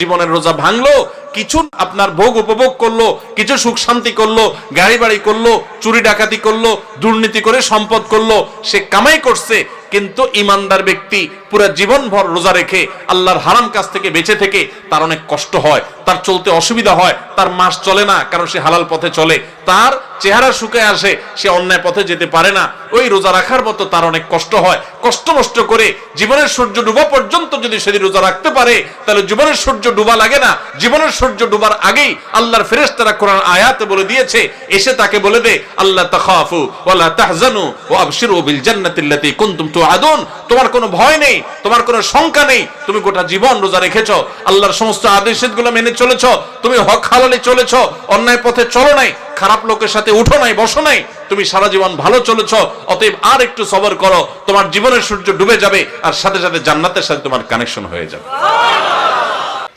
জীবনের রোজা ভাঙলো, কিছু আপনার ভোগ উপভোগ করলো, কিছু সুখ শান্তি করলো, গাড়ি বাড়ি করলো, চুরি ডাকাতি করলো, দুর্নীতি করে সম্পদ করলো, সে কামাই করছে। কিন্তু ইমানদার ব্যক্তি পুরো জীবনভর রোজা রেখে আল্লাহর হারাম কাজ থেকে বেঁচে থেকে তার অনেক কষ্ট হয়, তার চলতে অসুবিধা হয়, তার মাস চলে না, কারণ সে হালাল পথে চলে, তার চেহারা শুকিয়ে আসে, সে অন্যায় পথে যেতে পারে না। ওই রোজা রাখার মতো তার অনেক কষ্ট হয়। কষ্ট মষ্ট করে জীবনের সূর্য ডুবা পর্যন্ত যদি সে রোজা রাখতে পারে, তাহলে জীবনের সূর্য ডুবা লাগে না। জীবনের সূর্য ডুবার আগেই আল্লাহর ফেরেশতারা কোরআন আয়াতে বলে দিয়েছে, এসে তাকে বলে দে, আল্লাহ তাখাফু ওয়ালা তাহজানু ওয়া আবশিরু বিল জান্নাতিল্লাতী কুনতুম তুআদুন। তোমার কোনো ভয় নেই, তোমার কোনো শঙ্কা নেই, তুমি গোটা জীবন রোজা রেখেছো, আল্লাহর সমস্ত আদেশগুলো মেনে চলেছো, তুমি হক হালালে চলেছো, অন্যায় পথে চলো নাই, খারাপ লোকের সাথে উঠো নাই, বসো নাই, তুমি সারা জীবন ভালো চলেছো। অতএব আর একটু সবর করো, তোমার জীবনের সূর্য ডুবে যাবে, আর সাথে সাথে জান্নাতের সাথে তোমার কানেকশন হয়ে যাবে।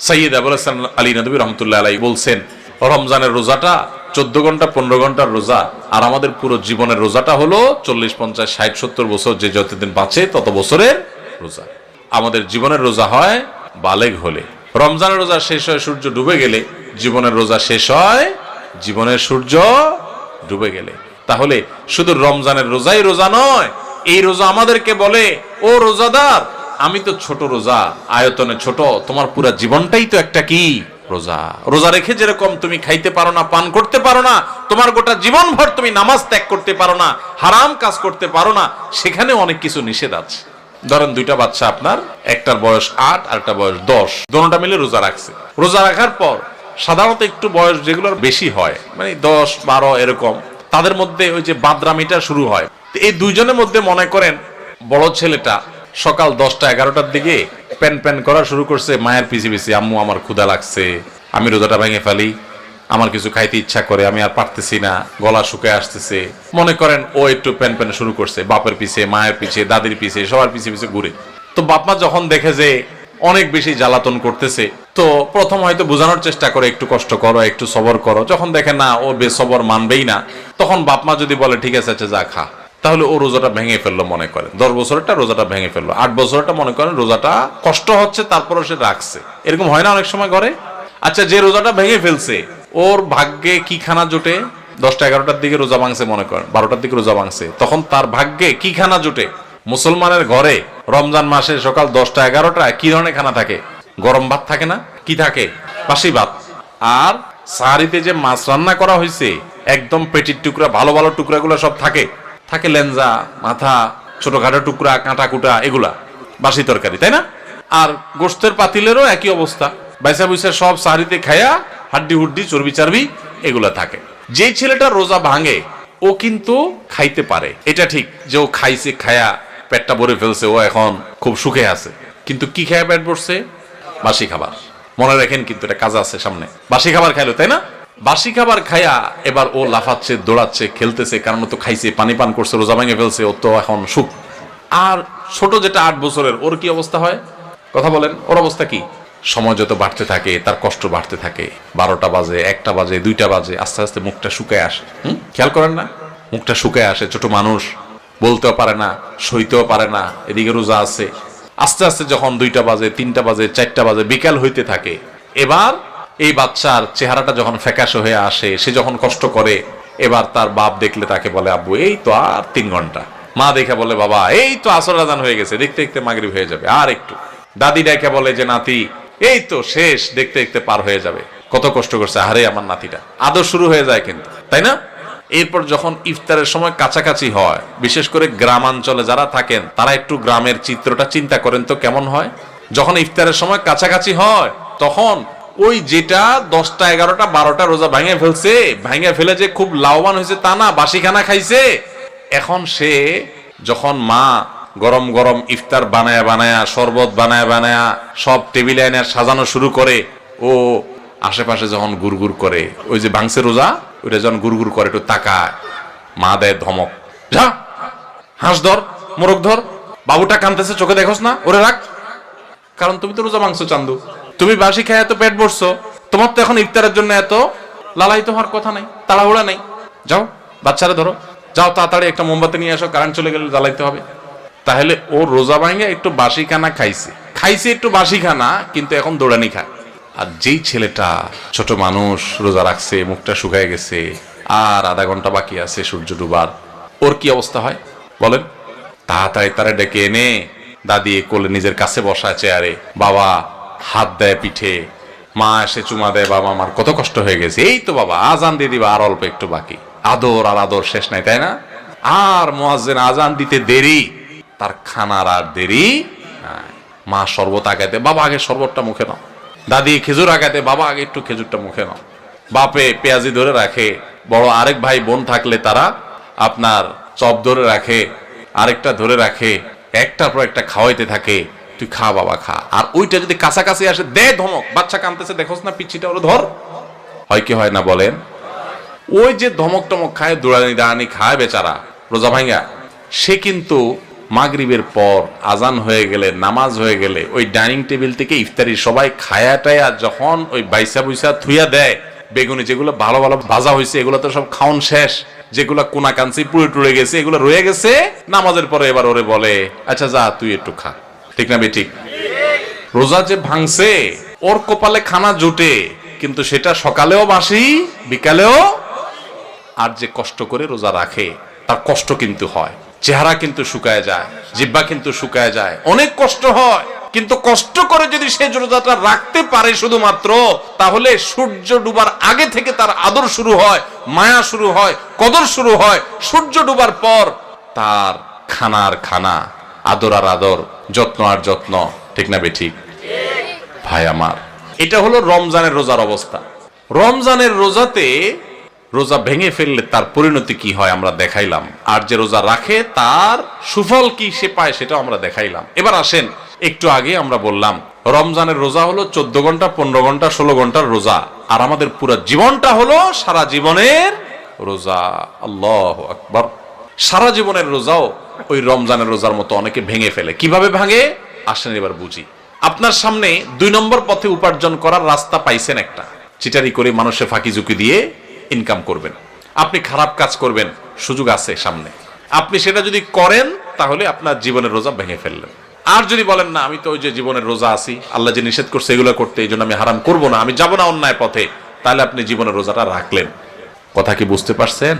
সাইয়্যিদ আবুল হাসান আলী নদভী রহমতুল্লাহ আলাইহি বলছেন, রমজানের রোজাটা 14 ঘন্টা 15 ঘন্টার রোজা, আর আমাদের পুরো জীবনের রোজাটা হলো 40, 50, 60, 70 বছর, যে যতদিন বাঁচে তত বছরের রোজা। আমাদের জীবনের রোজা হয় বালেগ হলে। রমজানের রোজা শেষ হয় সূর্য ডুবে গেলে, জীবনের রোজা শেষ হয় জীবনের সূর্য ডুবে গেলে। তাহলে শুধু রমজানের রোজাই রোজা নয়, এই রোজা আমাদেরকে বলে, ও রোজাদার, আমি তো ছোট রোজা, আয়তনে ছোট, তোমার পুরো জীবনটাই তো একটা কি রোজা। রোজা রেখে যেরকম তুমি খাইতে পারো না, পান করতে পারো না, তোমার গোটা জীবন ভর তুমি নামাজ ত্যাগ করতে পারো না, হারাম কাজ করতে পারো না, সেখানে অনেক কিছু নিষেধ আছে। ধরেন দুইটা বাচ্চা আপনার, একটার বয়স 8 আর একটা বয়স 10, দুটোটা মিলে রোজা রাখছে। রোজা রাখার পর সাধারণত একটু বয়স যেগুলোর বেশি হয়, মানে 10, 12 এরকম, তাদের মধ্যে ওই যে বাদরামিটা শুরু হয়। এই দুইজনের মধ্যে মনে করেন বড় ছেলেটা সকাল 10টা 11টার দিকে প্যান প্যান করা শুরু করছে মায়ের পিছে পিছে, আম্মু আমার ক্ষুধা লাগছে, আমি রোজাটা ভেঙে ফেলি, আমার কিছু খাইতে ইচ্ছা করে, আমি আর পারতেছি না, গলা শুকিয়ে আসতেছে। মনে করেন ও একটু প্যান প্যান শুরু করছে, বাপের পিছে, মায়ের পিছে, দাদির পিছে, সবার পিছে পিছে ঘুরে। তো বাপমা যখন দেখে যে অনেক বেশি জ্বালাতন করতেছে, তো প্রথম হয়তো বোঝানোর চেষ্টা করে, একটু কষ্ট করো, একটু সবর করো। যখন দেখে না ও বেসবর মানবেই না, তখন বাপমা যদি বলে ঠিক আছে আচ্ছা যা খা, তাহলে ও রোজাটা ভেঙে ফেললো। মনে করেন 10 বছরটা রোজাটা ভেঙে ফেললো, 8 বছরটা মনে করেন রোজাটা কষ্ট হচ্ছে, তারপরও সে রাখছে। এরকম হয় না অনেক সময় ঘরে? আচ্ছা, যে রোজাটা ভেঙে ফেলছে ওর ভাগ্যে কি খানা জোটে? 10টা 11টার দিকে রোজা ভাঙছে, মনে করেন 12টার দিকে রোজা ভাঙছে, তখন তার ভাগ্যে কি খানা জোটে? মুসলমানের ঘরে রমজান মাসে সকাল 10টা 11টা কি ধরনের খানা থাকে? গরম ভাত থাকে না? কি থাকে? বাসি ভাত। আর সাহারিতে যে মাছ রান্না করা হয়েছে, একদম পেটির টুকরা, ভালো ভালো টুকরাগুলো সব থাকে, থাকে লেঞ্জা, মাথা, ছোটখাটো টুকরা, কাঁটা কুটা, এগুলা বাসি তরকারি, তাই না? আর গোশতের পাতিলেরও একই অবস্থা, বাইসা বুইসা সব সাহারিতে খায়া হাড্ডি হুড্ডি, চর্বি চারবি এগুলা থাকে। যে ছেলেটা রোজা ভাঙে ও কিন্তু খাইতে পারে, এটা ঠিক যে ও খাইছে, খায়া পেটটা ভরে ফেলছে, ও এখন খুব সুখে আছে। কিন্তু কি খায়া পেট ভরছে? বাসি খাবার। মনে রাখেন কিন্তু এটা কাজ আছে সামনে। বাসি খাবার খাইলো, তাই না? বাসি খাবার খায়া এবার ও লাফাচ্ছে, দৌড়াচ্ছে, খেলতেছে, কারণ ও তো খাইছে, পানি পান করছে, রোজা ভেঙে ফেলছে, ও তো এখন সুখ। আর ছোট যেটা 8 বছরের, ওর কি অবস্থা হয়? কথা বলেন, ওর অবস্থা কি? সময় যত বাড়তে থাকে তার কষ্ট বাড়তে থাকে। 12টা বাজে, 1টা বাজে, 2টা বাজে, আস্তে আস্তে মুখটা শুকায় আসে। খেয়াল করেন না? মুখটা শুকায় আসে। ছোট মানুষ, বলতেও পারে না, সইতেও পারে না, এদিকে রোজা আছে। আস্তে আস্তে যখন 2টা বাজে, 3টা বাজে, 4টা বাজে, বিকাল হইতে থাকে, এবার এই বাচ্চার চেহারাটা যখন ফ্যাকাশে হয়ে আসে, সে যখন কষ্ট করে, এবার তার বাপ দেখলে তাকে বলে, আব্বু এই তো আর 3 ঘন্টা। মা দেখে বলে, বাবা এই তো আসর আজান হয়ে গেছে, দেখতে দেখতে মাগরিব হয়ে যাবে, আর একটু। দাদি দেখে বলে যে নাতি এই তো শেষ, দেখতে দেখতে পার হয়ে যাবে। কত কষ্ট করছে, আরে আমার নাতিটা। আদর শুরু হয়ে যায় কিন্তু, তাই না? এরপর যখন ইফতারের সময় কাছাকাছি হয়, বিশেষ করে গ্রামাঞ্চলে যারা থাকেন তারা একটু গ্রামের চিত্রটা চিন্তা করেন তো কেমন হয়। যখন ইফতারের সময় কাছাকাছি হয়, তখন ওই যেটা 10টা 11টা 12টা রোজা ভাঙে ফেলছে, ভাঙে ফেলে যে খুব লাভবান হয়েছে তা না, বাসি খানা খাইছে। এখন সে যখন মা গরম গরম ইফতার বানায়া বানায়া, শরবত বানায়া বানায়া সব টেবিলে এনে সাজানো শুরু করে, ও আশেপাশে যখন গুড়গুড় করে, ওই যে ভাঙছে রোজা, ওইটা যখন গুড়গুড় করে একটু তাকায়, মা দেয় ধমক, যা হাঁস ধর, মোরগ ধর, বাবুটা কাঁদতেছে, চোখে দেখোস না, ওরে রাখ। কারণ তুমি তো রোজা ভাঙছো চান্দু, তুমি বাসি খায় এত পেট ভরছো, তোমার তো এখন ইফতারের জন্য এত লালায়িত হওয়ার কথা নাই, তাড়াহুড়া নাই। যাও বাচ্চারা ধরো, যাও তাড়াতাড়ি একটা মোমবাতি নিয়ে আসো, কারেন্ট চলে গেলে জ্বালাইতে হবে। তাহলে ও রোজা ভাঙে একটু বাসি খানা খাইছে, খাইছে একটু বাসি খানা, কিন্তু এখন দৌড়ানি খায়। আর যেই ছেলেটা ছোট মানুষ রোজা রাখছে, মুখটা শুকায় গেছে, আর আধা ঘন্টা বাকি আছে সূর্য ডুবার, ওর কি অবস্থা হয় বলেন? তাড়াতাড়ি তারা ডেকে এনে দাদি কোলে নিজের কাছে বসায় চেয়ারে, বাবা হাত দেয় পিঠে, মা এসে চুমা দেয়, বাবা আমার কত কষ্ট হয়ে গেছে, এই তো বাবা আজান দিয়ে দিবা, আর অল্প একটু বাকি। আদর আর আদর শেষ নাই, তাই না? আর মুয়াজ্জিন আজান দিতে দেরি, তার খানার আর দেরি নাই। মা শরবত আগাইতে, বাবা আগে শরবতটা মুখে নাও। দাদি খেজুর আগাইতে, বাবা আগে একটু খেজুরটা মুখে নাও। বাপে পেঁয়াজি ধরে রাখে, বড় আরেক ভাই বোন থাকলে তারা আপনার চপ ধরে রাখে, আরেকটা ধরে রাখে, একটার পর একটা খাওয়াইতে থাকে, তুই খা বাবা খা। আর ওইটা যদি কাছাকাছি আসে দে ধমক, বাচ্চা কাঁদতেছে দেখোস না পিচ্ছিটা, ওরা ধর। হয় কি হয় না বলেন? ওই যে ধমক টমক খায়, দৌড়ানি দাঁড়ানি খায় বেচারা রোজা ভাঙ্গা, সে কিন্তু মাগরিবের পর আজান হয়ে গেলে, নামাজ হয়ে গেলে, ওই ডাইনিং টেবিল থেকে ইফতারি সবাই খায়া টায়া যখন ওই বাইসা বুইসা থুইয়া দেয়, বেগুনি যেগুলো ভালো ভালো ভাজা হয়েছে এগুলো তো সব খাওন শেষ, যেগুলো কোনা কাঞ্চি পুড়ে টুড়ে গেছে এগুলো রয়ে গেছে, নামাজের পরে এবার ওরে বলে আচ্ছা যা তুই একটু খা। ঠিক না বেঠিক? রোজা যে ভাঙছে ওর কপালে খানা জুটে, কিন্তু সেটা সকালেও বাসি বিকালেও। আর যে কষ্ট করে রোজা রাখে তার কষ্ট কিন্তু হয়, চেহারা কিন্তু শুকায় যায়, জিহ্বা কিন্তু শুকায় যায়, অনেক কষ্ট হয়। কিন্তু কষ্ট করে যদি সে রোজাটা রাখতে পারে শুধুমাত্র, তাহলে সূর্য ডুবার আগে থেকে তার আদর শুরু হয়, মায়া শুরু হয়, কদর শুরু হয়। সূর্য ডুবার পর তার খানার খানা, আদর আর আদর, যত্ন আর যত্ন। ঠিক না বেঠিক ভাই আমার? এটা হলো রমজানের রোজার অবস্থা। রমজানের রোজাতে রোজা ভেঙে ফেললে তার পরিণতি কি হয় আমরা দেখাইলাম, আর যে রোজা রাখে তার সুফল কি সে পায় সেটাও আমরা দেখাইলাম। এবার আসেন, একটু আগে আমরা বললাম রমজানের রোজা হলো 14 ঘন্টা 15 ঘন্টা 16 ঘন্টার রোজা, আর আমাদের পুরো জীবনটা হলো সারা জীবনের রোজা। আল্লাহু আকবার। সারা জীবনের রোজাও ওই রমজানের রোজার মতো অনেকে ভেঙে ফেলে। কিভাবে ভাঙে আসেন এবার বুঝি। আপনার সামনে 2 নম্বর পথে উপার্জন করার রাস্তা পাইছেন একটা, চিটারি করে মানুষে ফাঁকি ঝুঁকি দিয়ে ইনকাম করবেন, আপনি খারাপ কাজ করবেন, সুযোগ আছে সামনে, আপনি সেটা যদি করেন তাহলে আপনার জীবনের রোজা ভেঙে ফেললেন। আর যদি বলেন না আমি তো ওই যে জীবনের রোজা আছি, আল্লাহ যে নিষেধ করছে এগুলো করতে, এই জন্য আমি হারাম করবো না, আমি যাবো না অন্যায় পথে, তাহলে আপনি জীবনের রোজাটা রাখলেন। কথা কি বুঝতে পারছেন?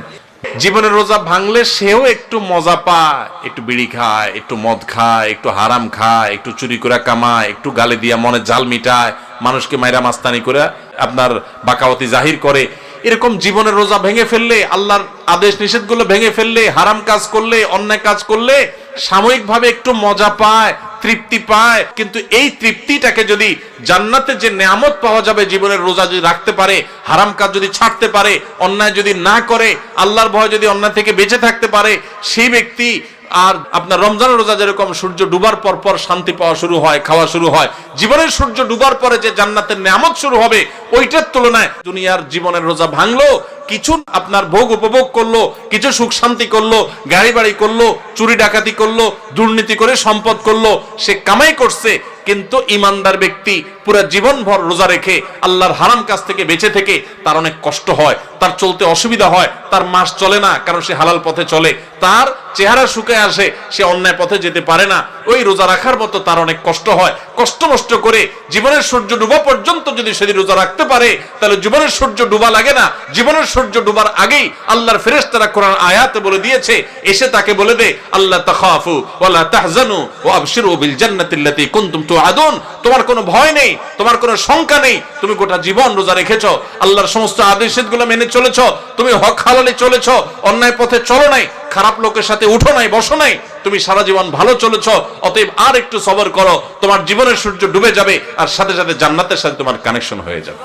জীবনের রোজা ভাঙলে সেও একটু মজা পায়, একটু বিড়ি খায়, একটু মদ খায়, একটু হারাম খায়, একটু চুরি করে কামায়, একটু গালে দিয়া মনে জাল মিটায়, মানুষকে মাইরা মাস্তানি করে আপনার বাকাওয়াতি জাহির করে। এরকম জীবনের রোজা ভেঙে ফেললে, আল্লাহর আদেশ নিষেধগুলো ভেঙে ফেললে, হারাম কাজ করলে, অন্যায় কাজ করলে সাময়িকভাবে একটু মজা পায়, তৃপ্তি পায়, কিন্তু এই তৃপ্তিটাকে যদি জান্নাতে যে নেয়ামত পাওয়া যাবে জীবনের রোজা যদি রাখতে পারে, হারাম কাজ যদি ছাড়তে পারে, অন্যায় যদি না করে, আল্লাহর ভয় যদি অন্যায় থেকে বেঁচে থাকতে পারে, সেই ব্যক্তি আর আপনার রমজানের রোজা যেরকম সূর্য ডুবার পর পর শান্তি পাওয়া শুরু হয়, খাওয়া শুরু হয়, জীবনের সূর্য ডুবার পরে যে জান্নাতের নেয়ামত শুরু হবে ওইটার তুলনায় দুনিয়ার জীবনের রোজা ভাঙলো, কিছু আপনার ভোগ উপভোগ করলো, কিছু সুখ শান্তি করলো, গাড়ি বাড়ি করলো, চুরি ডাকাতি করলো, দুর্নীতি করে সম্পদ করলো, সে কামাই করছে, কিন্তু ইমানদার ব্যক্তি পুরো জীবন ভর রোজা রেখে আল্লাহর হারাম কাজ থেকে বেঁচে থেকে তার অনেক কষ্ট হয়, তার চলতে অসুবিধা হয়, তার মাস চলে না, কারণ সে হালাল পথে চলে, তার চেহারা শুকায় আসে, সে অন্যায় পথে যেতে পারে না, ওই রোজা রাখার মতো তার অনেক কষ্ট হয়। কষ্ট নষ্ট করে জীবনের সূর্য ডুবা পর্যন্ত যদি সেদিন রোজা রাখতে পারে, তাহলে জীবনের সূর্য ডুবা লাগে না। জীবনের সূর্য ডুবার আগেই আল্লাহর ফেরেশতারা কোরআন আয়াতে বলে দিয়েছে, এসে তাকে বলে দে আল্লাহ তাখাফু ওয়ালা তাহজানু ওয়া আবশিরু বিল জান্নাতিল্লাতী কুনতুম তুআদুন। তোমার কোনো ভয় নেই, তোমার কোনো শঙ্কা নেই, তুমি গোটা জীবন রোজা রেখেছো, আল্লাহর সমস্ত আদেশগুলো মেনে চলেছো, তুমি হক হালালে চলেছো, অন্যায় পথে চলো নাই, খারাপ লোকের সাথে উঠো নাই, বসো নাই, তুমি সারা জীবন ভালো চলেছো, অতএব আর একটু সবর করো, তোমার জীবনের সূর্য ডুবে যাবে, আর সাথে সাথে জান্নাতের সাথে তোমার কানেকশন হয়ে যাবে।